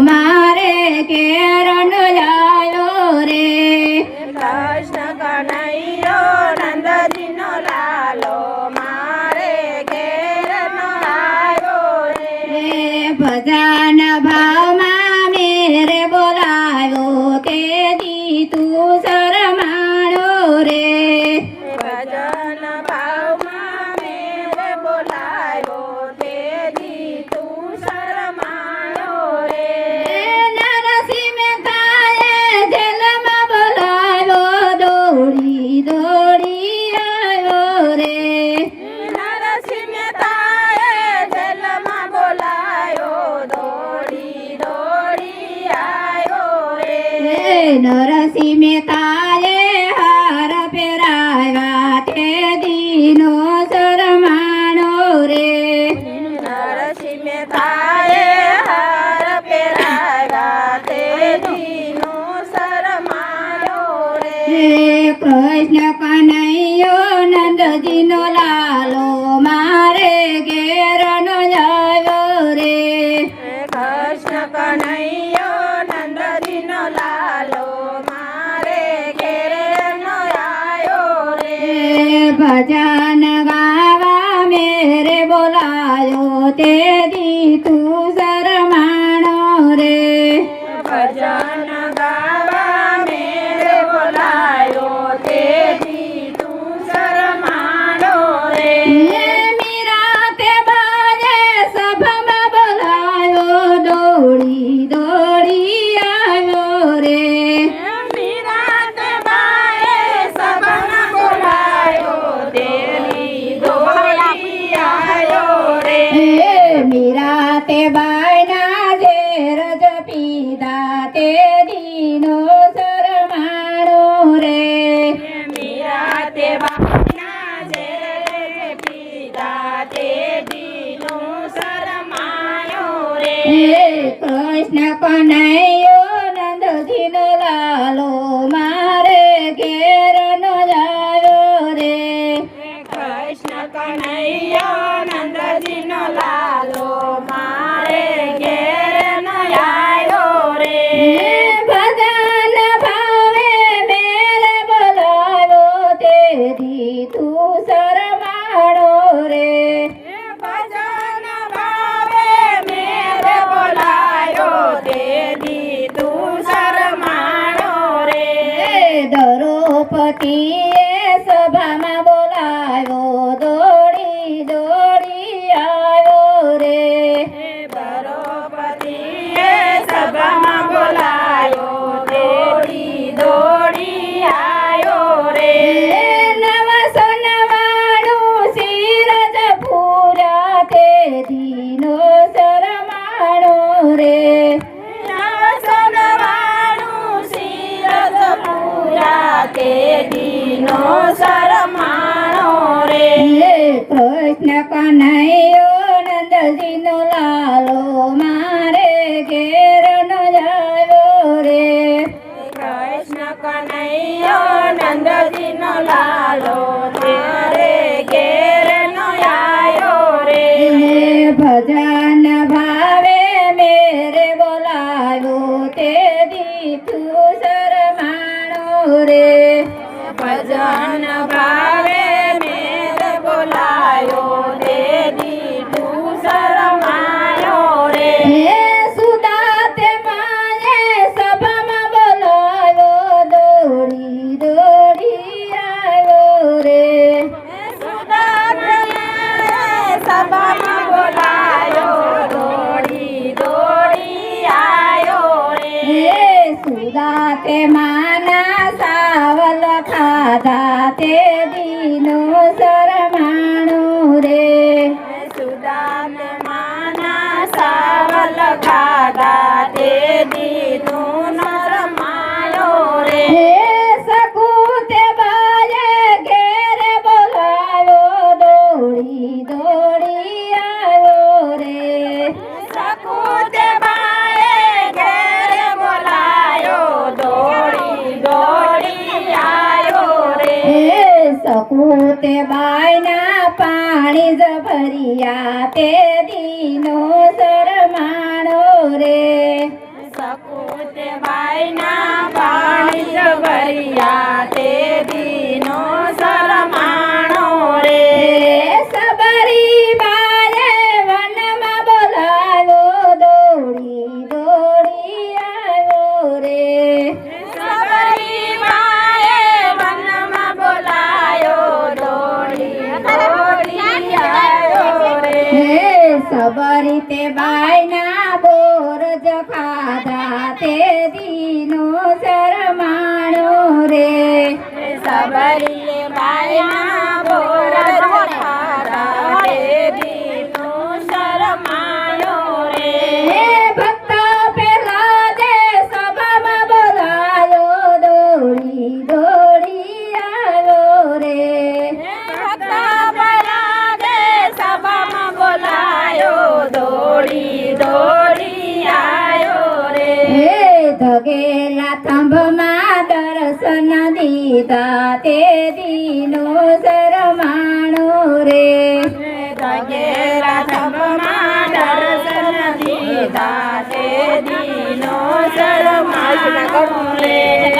મારે કેરનો આવ્યો રે કૃષ્ણ કનૈયો નંદજીનો લાલો મારે ઘેરનો આવ્યો રે ભજન ભાવમાં મેરે બોલાવ્યો તેથી તું શરમાણો રે ભજન ભાવમાં મેરે બોલાયો તેથી તું શરમાયો રે નરસિંહ મહેતાએ જેલમાં બોલાવ્યો દોડી દોડી આવ્યો રે નરસિંહ મહેતાએ જેલમાં બોલાયો દોડી દોડી આવ્યો રે નરસિંહ મહેતાએ હાર પહેરાવ્યા તે દીનો શરમાણો રે નરસિંહ મહેતાએ હાર પહેરાવ્યા તે દીનો શરમાયો રે કૃષ્ણ કનૈયો નંદજીનો લાલો મારે ઘેરનો આવ્યો રે કૃષ્ણ કનૈયો નંદજીનો લાલો મારે ઘેરનો આવ્યો રે ભજન ગાવા મેરે બોલાયો તેથી તું શરમાણો રે ભજન ગાવા મેરે બોલાયો તેથી તું શરમાણો રે મીરા તે બાજે સભામાં બોલાયો દોડી દોડી આવ્યો રે મીરાત બાએ સભામાં બોલાયો તેલી દોડી આવ્યો રે મીરા તે બાયના ઝેર જ પીધા તે દીનો શરમાણો રે મીરાત બાના જે પીધા તે દીનો શરમાયો રે કૃષ્ણ કનૈયો નંદજીનો લાલો મારે ઘેરનો આવ્યો રે કૃષ્ણ કનૈયો નંદજીનો લાલો મારે ઘેરનો આવ્યો રે ભજન ભાવે મેરે બોલાવ્યો તેથી તું શરમાણો રે ભજન ભાવે મેરે બોલાયો તેથી તું શરમાણો રે દ્રૌપદીએ સભામાં બોલાવ્યો દોડી દોડી આવ્યો રે દ્રૌપદીએ સભામાં બોલાયો દોડી દોડી આવ્યો રે 999 શિરજ પૂર્યા તે દીનો શરમાણો રે નવસનવાણું શિરજ પૂરા તે દીનો શરમાણો રે કૃષ્ણ કનૈયો નંદજીનો લાલો મારે ઘેરનો આવ્યો રે કૃષ્ણ કનૈયો નંદજીનો લાલો તારે ઘેરનો આવ્યો રે ભજન ભાવે મેરે બોલાવ્યો તે દીઠું શરમાણો રે ભજન ભાવે મેરે બોલાયો તે દીધું શરમાયો રે સુદાત માએ સભામાં બોલાવ્યો દોડી દોડી આવ્યો રે સુદાને સભામાં બોલાયો દોડી દોડી આવ્યો રે સુદાતે માના સાવલ ખાધા તે દીનો શરમાણો રે સુદાન માના સાવલ ખાધા તે દીધું નરમાયો રે સકુતે બાએ ઘેરે બોલાવ્યો દોડી દોડી આવ્યો રે સકુતે બાએ ઘેરે બોલાયો દોડી દોડી આવ્યો રે સકુતે બાયના પાણી જ ભર્યા તે દીનો શરમાણો રે સકુતે બાઈના પાણી જ ભર્યા તે દીનો શરમાણો રે સબરી બાએ વનમાં બોલાવ્યો દોડી દોડી આવ્યો રે સબરી બાએ વનમાં બોલાયો દોડી દોડી આવ્યો રે સબરી તે બાઈના બોર જ ખાધા તે દીનો શરમાણો રે સબરી બાઈના બોર ખાધા તે દીનો શરમાયો રે ભક્ત પેલા દે સભામાં બોલાયો દોડી દોડી આવ્યો રે ભક્તા પરાગે સભામાં બોલાયો દોડી દોડી આયો રે ધગેલા થંભમાં દર્શન દીધા તે દીનો શરમાણો રે ગગેલા થંભમાં દર્શન દીધા તે દીનો શરમાયો રે